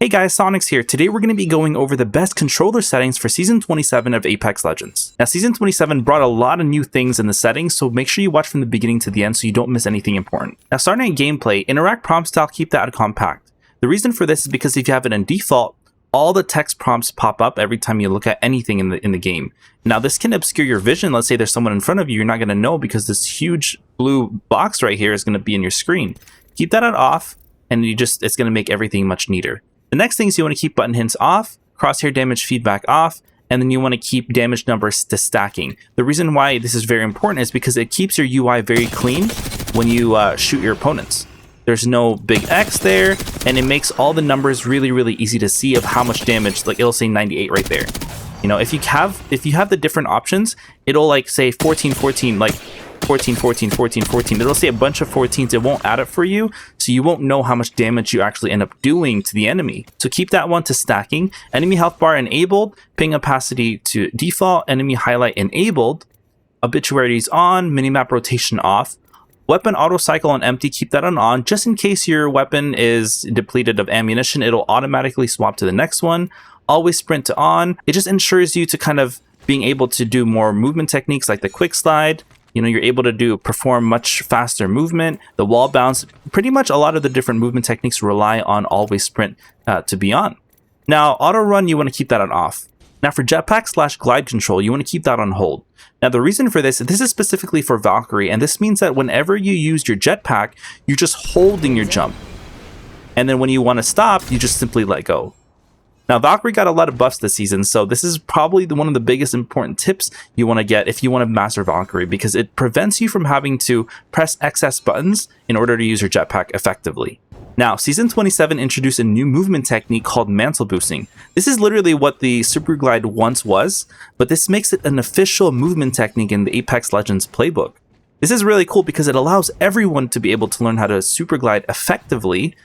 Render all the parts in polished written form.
Hey guys, Sonyx here. Today we're going to be going over the best controller settings for Season 27 of Apex Legends. Now, Season 27 brought a lot of new things in the settings, so make sure you watch from the beginning to the end so you don't miss anything important. Now, starting at gameplay, interact prompt style, keep that compact. The reason for this is because if you have it in default, all the text prompts pop up every time you look at anything in the game. Now, this can obscure your vision. Let's say there's someone in front of you, you're not going to know because this huge blue box right here is going to be in your screen. Keep that on off, and it's going to make everything much neater. The next thing is you want to keep button hints off, crosshair damage feedback off, and then you want to keep damage numbers to stacking. The reason why this is very important is because it keeps your UI very clean when you shoot your opponents. There's no big X there, and it makes all the numbers really easy to see of how much damage. Like it'll say 98 right there. You know, if you have the different options, it'll like say 14 like 14 14. It'll say a bunch of 14s. It won't add it for you, so you won't know how much damage you actually end up doing to the enemy. So keep that one to stacking. Enemy health bar enabled, ping opacity to default, enemy highlight enabled, obituaries on, minimap rotation off. Weapon auto cycle on empty, keep that on just in case your weapon is depleted of ammunition. It'll automatically swap to the next one. Always sprint to on. It just ensures you to kind of being able to do more movement techniques like the quick slide. You know, you're able to perform much faster movement. The wall bounce, pretty much a lot of the different movement techniques rely on always sprint to be on. Now, auto run, you want to keep that on off. Now for jetpack / glide control, you want to keep that on hold. Now the reason for this is specifically for Valkyrie, and this means that whenever you use your jetpack, you're just holding your jump. And then when you want to stop, you just simply let go. Now, Valkyrie got a lot of buffs this season, so this is probably one of the biggest important tips you want to get if you want to master Valkyrie, because it prevents you from having to press XS buttons in order to use your jetpack effectively. Now, Season 27 introduced a new movement technique called mantle boosting. This is literally what the Super Glide once was, but this makes it an official movement technique in the Apex Legends playbook. This is really cool because it allows everyone to be able to learn how to Super Glide effectively,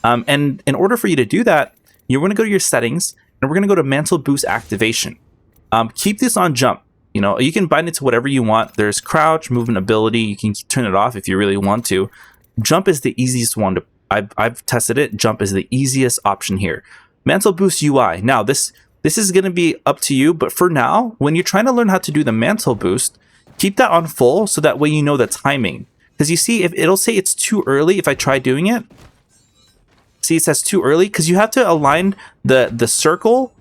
and in order for you to do that, you're going to go to your settings, and we're going to go to mantle boost activation. Keep this on jump. You know, you can bind it to whatever you want. There's crouch, movement ability. You can turn it off if you really want to. Jump is the easiest one to. I've tested it. Jump is the easiest option here. Mantle boost UI. Now this is going to be up to you, but for now, when you're trying to learn how to do the mantle boost, keep that on full so that way you know the timing. Because you see, if it'll say it's too early if I try doing it. See, it says too early because you have to align the circle,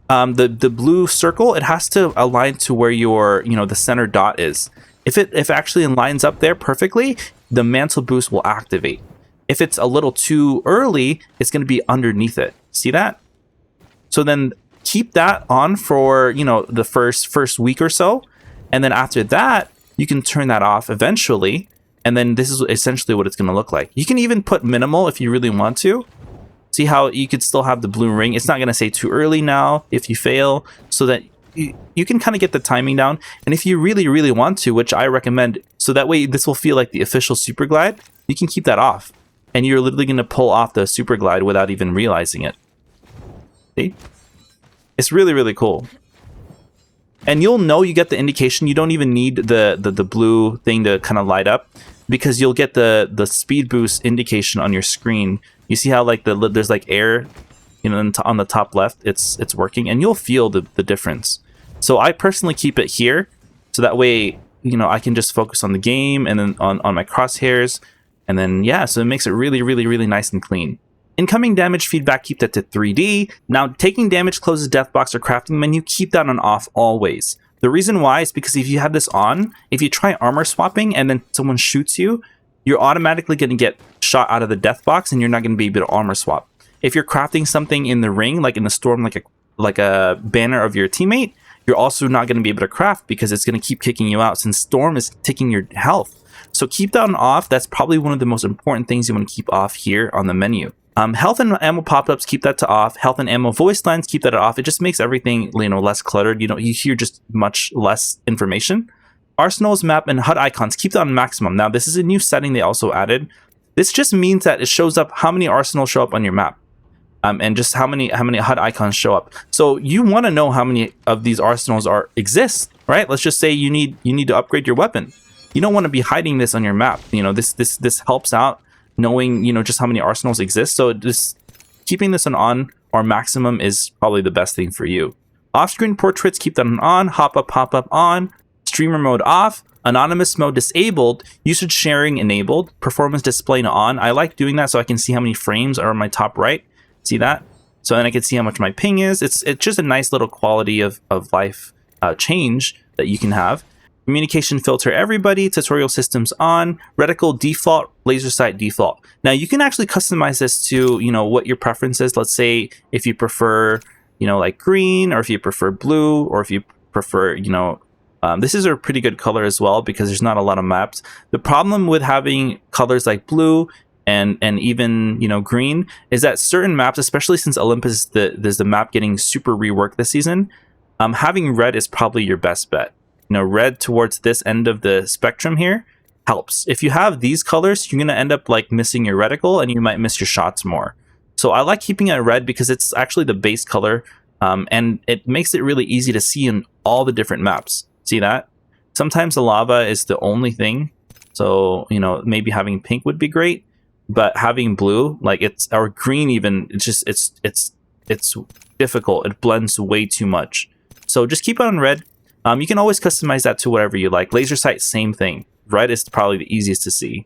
the blue circle. It has to align to where your the center dot is. If it actually lines up there perfectly, the mantle boost will activate. If it's a little too early, it's going to be underneath it. See that? So then keep that on for the first week or so, and then after that you can turn that off eventually. And then this is essentially what it's going to look like. You can even put minimal if you really want to. See how you could still have the blue ring. It's not going to say too early now if you fail, so that you can kind of get the timing down. And if you really want to, which I recommend, so that way this will feel like the official Super Glide, you can keep that off. And you're literally going to pull off the Super Glide without even realizing it. See? It's really cool. And you'll know you get the indication. You don't even need the blue thing to kind of light up, because you'll get the speed boost indication on your screen. You see how like there's like air, on the top left. It's working, and you'll feel the difference. So I personally keep it here, so that way I can just focus on the game and then on my crosshairs, and then so it makes it really nice and clean. Incoming damage feedback, keep that to 3D. Now, taking damage closes death box or crafting menu, keep that on off always. The reason why is because if you have this on, if you try armor swapping and then someone shoots you, you're automatically going to get shot out of the death box, and you're not going to be able to armor swap. If you're crafting something in the ring, like in the storm, like a banner of your teammate, you're also not going to be able to craft because it's going to keep kicking you out since storm is taking your health. So keep that on off. That's probably one of the most important things you want to keep off here on the menu. Health and ammo pop-ups, keep that to off. Health and ammo voice lines, keep that off. It just makes everything less cluttered. You hear just much less information. Arsenals, map, and HUD icons, keep that on maximum. Now, this is a new setting they also added. This just means that it shows up how many arsenals show up on your map, and just how many HUD icons show up. So you want to know how many of these arsenals exist, right? Let's just say you need to upgrade your weapon. You don't want to be hiding this on your map. This helps out knowing just how many arsenals exist. So keeping this on or maximum is probably the best thing for you. Off-screen portraits, keep that on. Hop up on. Streamer mode off. Anonymous mode disabled. Usage sharing enabled. Performance display on. I like doing that so I can see how many frames are on my top right. See that? So then I can see how much my ping is. It's just a nice little quality of life change that you can have. Communication filter everybody. Tutorial systems on. Reticle default. Laser sight default. Now you can actually customize this to, you know, what your preference is. Let's say if you prefer, you know, like green, or if you prefer blue, or if you prefer, you know, this is a pretty good color as well because there's not a lot of maps. The problem with having colors like blue and even, you know, green is that certain maps, especially since Olympus, there's the map getting super reworked this season, having red is probably your best bet. You know, red towards this end of the spectrum here helps. If you have these colors, you're going to end up like missing your reticle and you might miss your shots more. So I like keeping it red because it's actually the base color, and it makes it really easy to see in all the different maps. See that? Sometimes the lava is the only thing. So, you know, maybe having pink would be great, but having blue, like it's, or green even, it's just, it's difficult. It blends way too much. So just keep it on red. You can always customize that to whatever you like. Laser sight, same thing. Red is probably the easiest to see.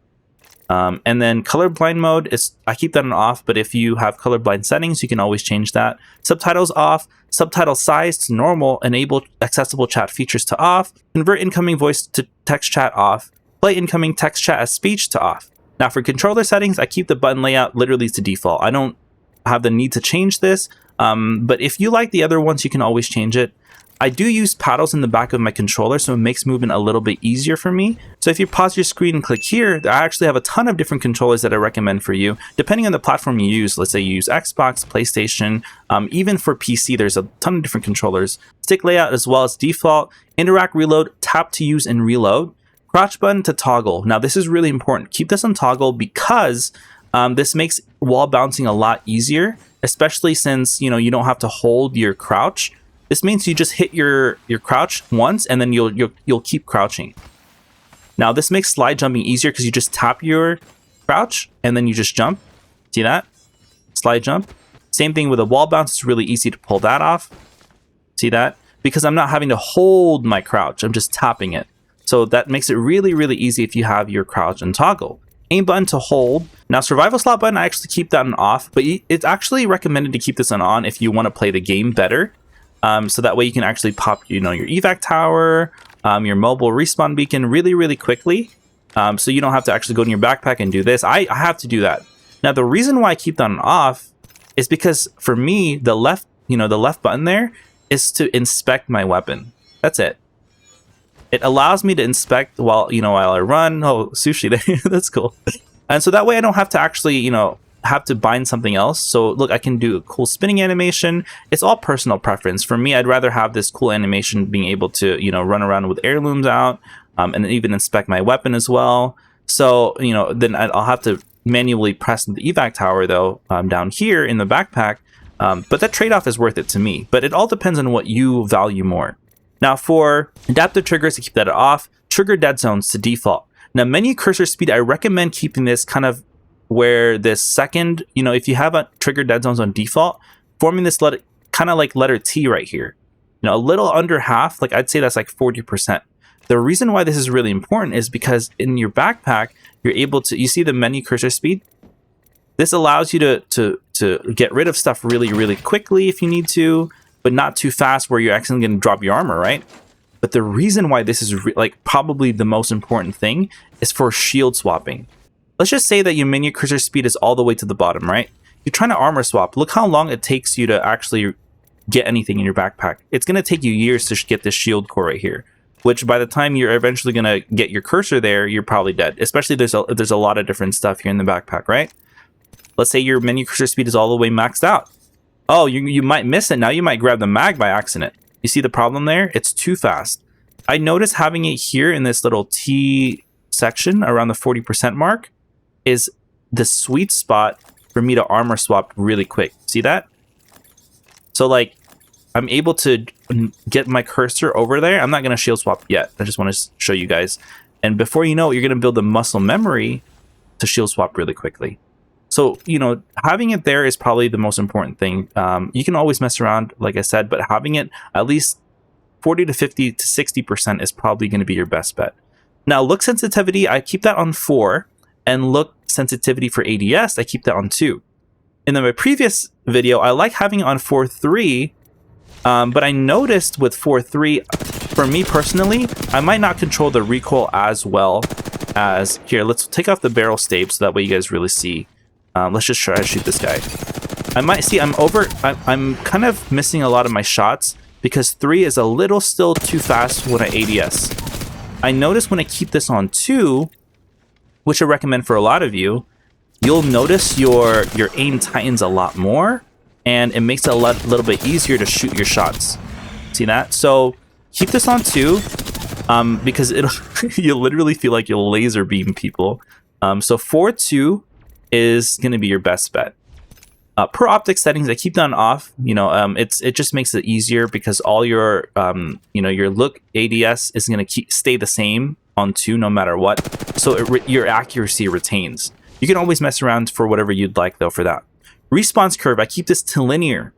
And then colorblind mode, I keep that on off, but if you have colorblind settings, you can always change that. Subtitles off, subtitle size to normal, enable accessible chat features to off, convert incoming voice to text chat off, play incoming text chat as speech to off. Now for controller settings, I keep the button layout literally to default. I don't have the need to change this, but if you like the other ones, you can always change it. I do use paddles in the back of my controller, so it makes movement a little bit easier for me. So if you pause your screen and click here, I actually have a ton of different controllers that I recommend for you, depending on the platform you use. Let's say you use Xbox, PlayStation, even for PC, there's a ton of different controllers. Stick layout as well as default, interact, reload, tap to use and reload, crouch button to toggle. Now this is really important. Keep this on toggle because this makes wall bouncing a lot easier, especially since, you know, you don't have to hold your crouch. This means you just hit your crouch once and then you'll keep crouching. Now this makes slide jumping easier because you just tap your crouch and then you just jump. See that? Slide jump. Same thing with a wall bounce. It's really easy to pull that off. See that? Because I'm not having to hold my crouch. I'm just tapping it. So that makes it really, really easy if you have your crouch and toggle. Aim button to hold. Now survival slot button, I actually keep that on off, but it's actually recommended to keep this on if you want to play the game better. So that way you can actually pop, you know, your evac tower, your mobile respawn beacon really, really quickly. So you don't have to actually go in your backpack and do this. I have to do that. Now, the reason why I keep that on off is because for me, the left button there is to inspect my weapon. That's it. It allows me to inspect while I run. Oh, sushi there. That's cool. And so that way I don't have to actually, you know, have to bind something else. So look, I can do a cool spinning animation. It's all personal preference. For me, I'd rather have this cool animation being able to, you know, run around with heirlooms out, and even inspect my weapon as well. So, you know, then I'll have to manually press the evac tower though, down here in the backpack. But that trade-off is worth it to me. But it all depends on what you value more. Now for adaptive triggers, to keep that off, trigger dead zones to default. Now menu cursor speed, I recommend keeping this kind of where this second, you know, if you have a trigger dead zones on default, forming this kind of like letter T right here, you know, a little under half, like I'd say that's like 40%. The reason why this is really important is because in your backpack, you're able to, you see the menu cursor speed? This allows you to get rid of stuff really, really quickly if you need to, but not too fast where you're actually going to drop your armor, right? But the reason why this is like probably the most important thing is for shield swapping. Let's just say that your menu cursor speed is all the way to the bottom, right? You're trying to armor swap. Look how long it takes you to actually get anything in your backpack. It's going to take you years to get this shield core right here, which by the time you're eventually going to get your cursor there, you're probably dead. Especially if there's a lot of different stuff here in the backpack, right? Let's say your menu cursor speed is all the way maxed out. Oh, you might miss it. Now you might grab the mag by accident. You see the problem there? It's too fast. I noticed having it here in this little T section around the 40% mark is the sweet spot for me to armor swap really quick. See that? So like I'm able to get my cursor over there. I'm not going to shield swap yet. I just want to show you guys. And before you know it, you're going to build the muscle memory to shield swap really quickly. So, having it there is probably the most important thing. You can always mess around, like I said, but having it at least 40 to 50 to 60% is probably going to be your best bet. Now, look sensitivity, I keep that on 4, and look sensitivity for ADS, I keep that on 2. In my previous video, I like having it on 4.3, but I noticed with 4.3, for me personally, I might not control the recoil as well as here. Let's take off the barrel stave so that way you guys really see. Let's just try to shoot this guy. I might see I'm kind of missing a lot of my shots because 3 is a little still too fast when I ADS. I notice when I keep this on 2, which I recommend for a lot of you, you'll notice your aim tightens a lot more, and it makes it a little bit easier to shoot your shots. See that? So keep this on 2, because you'll literally feel like you'll laser beam people. So 4.2 is going to be your best bet. Per optic settings, I keep that off. It just makes it easier because all your your look ADS is going to stay the same on 2 no matter what. So your accuracy retains. You can always mess around for whatever you'd like though for that. Response curve, I keep this to linear.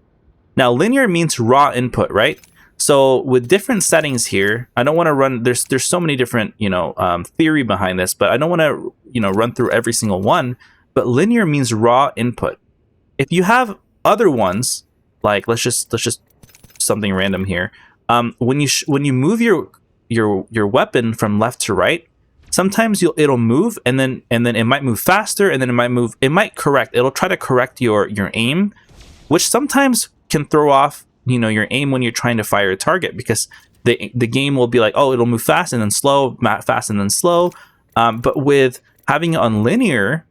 Now linear means raw input, right? So with different settings here, I don't want to run. There's so many different theory behind this, but I don't want to run through every single one. But linear means raw input. If you have other ones, like let's just something random here. When you move your weapon from left to right, sometimes it'll move and then it might move faster, and then it might correct. It'll try to correct your aim, which sometimes can throw off your aim when you're trying to fire a target, because the game will be like, oh, it'll move fast and then slow, fast and then slow. But with having it on linear,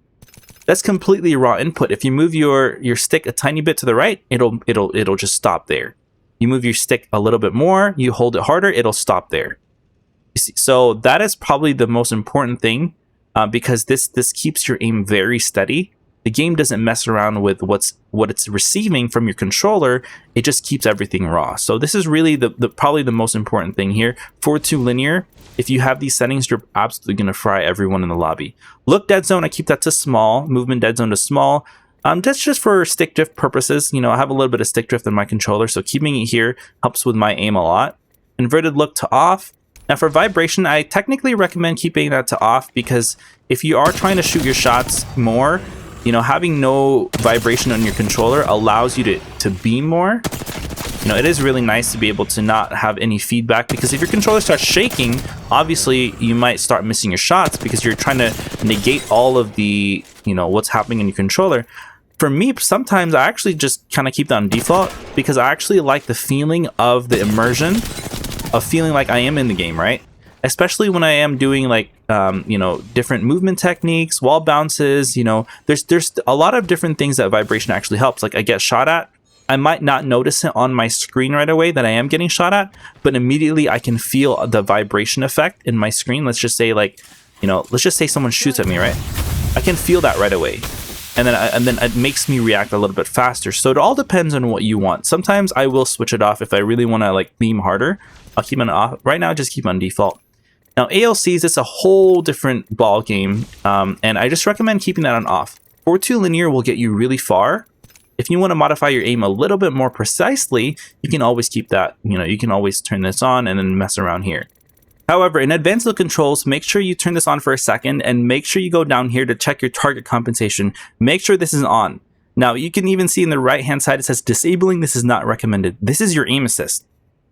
that's completely raw input. If you move your stick a tiny bit to the right, it'll just stop there. You move your stick a little bit more, you hold it harder, it'll stop there. You see, so that is probably the most important thing, because this keeps your aim very steady. The game doesn't mess around with what it's receiving from your controller. It just keeps everything raw. So this is really probably the most important thing here. 4.2 linear. If you have these settings, you're absolutely going to fry everyone in the lobby. Look dead zone, I keep that to small. Movement dead zone to small. That's just for stick drift purposes. I have a little bit of stick drift in my controller, so keeping it here helps with my aim a lot. Inverted look to off. Now for vibration, I technically recommend keeping that to off, because if you are trying to shoot your shots more, having no vibration on your controller allows you to beam more. It is really nice to be able to not have any feedback, because if your controller starts shaking, obviously you might start missing your shots because you're trying to negate all of the, what's happening in your controller. For me, sometimes I actually just kind of keep that on default, because I actually like the feeling of the immersion of feeling like I am in the game, right? Especially when I am doing like, different movement techniques, wall bounces, there's a lot of different things that vibration actually helps. Like I get shot at, I might not notice it on my screen right away that I am getting shot at, but immediately I can feel the vibration effect in my screen. Let's just say let's just say someone shoots at me, right? I can feel that right away. And then it makes me react a little bit faster. So it all depends on what you want. Sometimes I will switch it off if I really want to like beam harder. I'll keep it off. Right now, just keep on default. Now ALCs, it's a whole different ball game, and I just recommend keeping that on off. 4.2 linear will get you really far. If you want to modify your aim a little bit more precisely, you can always keep that. You can always turn this on and then mess around here. However, in advanced look controls, make sure you turn this on for a second, and make sure you go down here to check your target compensation. Make sure this is on. Now you can even see in the right hand side it says disabling. This is not recommended. This is your aim assist.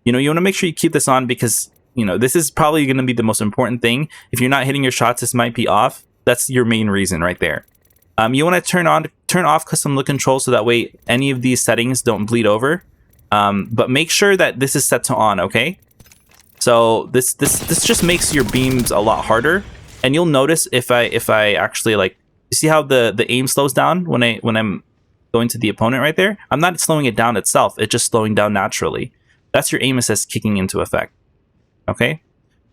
You want to make sure you keep this on, because this is probably going to be the most important thing. If you're not hitting your shots, this might be off. That's your main reason right there. You want to turn off custom look control, so that way any of these settings don't bleed over. But make sure that this is set to on, okay? So this just makes your beams a lot harder, and you'll notice if I actually you see how the aim slows down when I'm going to the opponent right there. I'm not slowing it down itself; it's just slowing down naturally. That's your aim assist kicking into effect. Okay,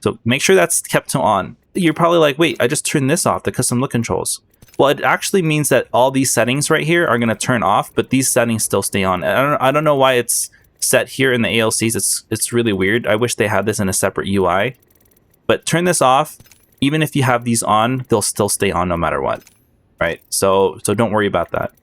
so make sure that's kept to on. You're probably like, wait, I just turned this off, the custom look controls. Well, it actually means that all these settings right here are going to turn off, but these settings still stay on. I don't know why it's set here in the ALCs. It's really weird. I wish they had this in a separate UI. But turn this off. Even if you have these on, they'll still stay on no matter what. right? So don't worry about that.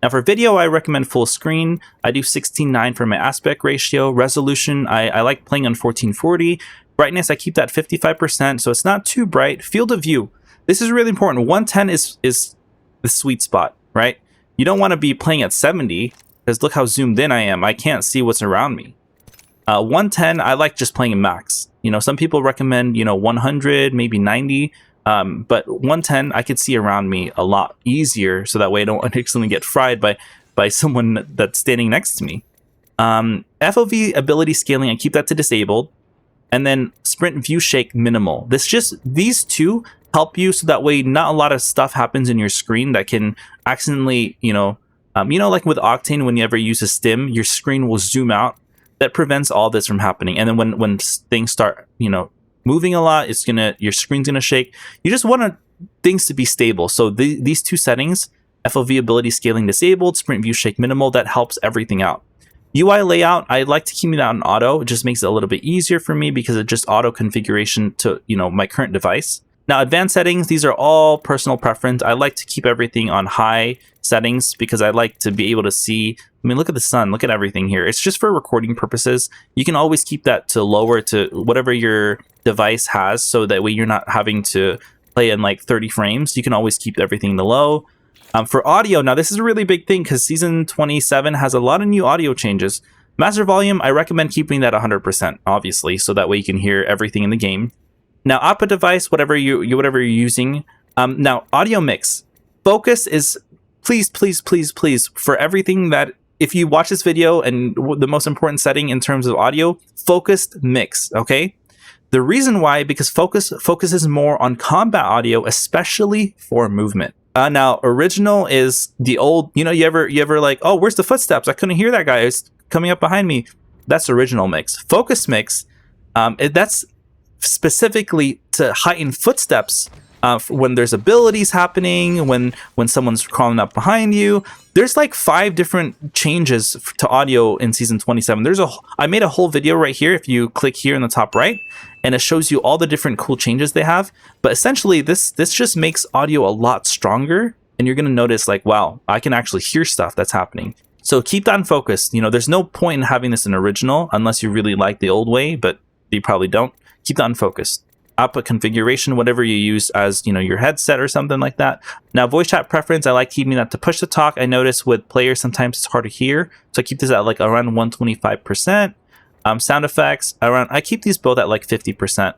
Now for video, I recommend full screen. I do 16:9 for my aspect ratio. Resolution, I like playing on 1440. Brightness, I keep that 55%, so it's not too bright. Field of view, this is really important. 110 is the sweet spot, right? You don't want to be playing at 70, because look how zoomed in I am. I can't see what's around me. 110, I like just playing max. You know, some people recommend, 100, maybe 90. But 110, I could see around me a lot easier, so that way I don't accidentally get fried by someone that's standing next to me. FOV ability scaling, I keep that to disabled. And then sprint view shake minimal. These two help you, so that way not a lot of stuff happens in your screen that can accidentally, like with Octane, whenever you use a stim, your screen will zoom out. That prevents all this from happening. And then when things start, moving a lot, your screen's gonna shake. You just want things to be stable. So these two settings, FOV ability scaling disabled, sprint view shake minimal, that helps everything out. UI layout, I like to keep it out in auto. It just makes it a little bit easier for me because it just auto configuration to my current device. Now advanced settings, these are all personal preference. I like to keep everything on high settings because I like to be able to see. I mean, look at the sun, look at everything here. It's just for recording purposes. You can always keep that to lower to whatever your device has, so that way you're not having to play in like 30 frames. You can always keep everything to low. For audio, now this is a really big thing because Season 27 has a lot of new audio changes. Master volume, I recommend keeping that 100%, obviously, so that way you can hear everything in the game. Now output device, whatever you're using. Now audio mix. Focus is, please, for everything that, if you watch this video, and the most important setting in terms of audio, focused mix, okay? The reason why, because focus focuses more on combat audio, especially for movement. Now original is the old, you ever like, oh, where's the footsteps? I couldn't hear that guy. It's coming up behind me. That's original mix. Focus mix, that's specifically to heighten footsteps when there's abilities happening, when someone's crawling up behind you. There's like 5 different changes to audio in Season 27. I made a whole video right here. If you click here in the top right, and it shows you all the different cool changes they have. But essentially, this just makes audio a lot stronger, and you're gonna notice like, wow, I can actually hear stuff that's happening. So keep that in focus. There's no point in having this in original unless you really like the old way, but you probably don't. Keep that in focus. Output configuration, whatever you use as your headset or something like that. Now voice chat preference, I like keeping that to push to talk. I notice with players sometimes it's hard to hear, so I keep this at like around 125%. Sound effects, I keep these both at like 50%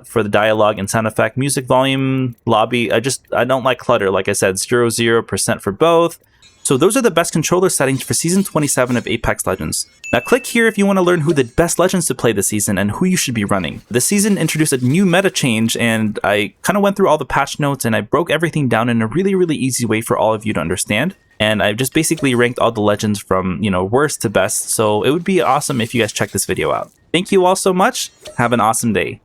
for the dialogue and sound effect. Music volume, lobby, I don't like clutter. Like I said, 0% for both. So those are the best controller settings for Season 27 of Apex Legends. Now click here if you want to learn who the best Legends to play this season and who you should be running. This season introduced a new meta change, and I kind of went through all the patch notes and I broke everything down in a really, really easy way for all of you to understand. And I've just basically ranked all the Legends from, worst to best. So it would be awesome if you guys check this video out. Thank you all so much. Have an awesome day.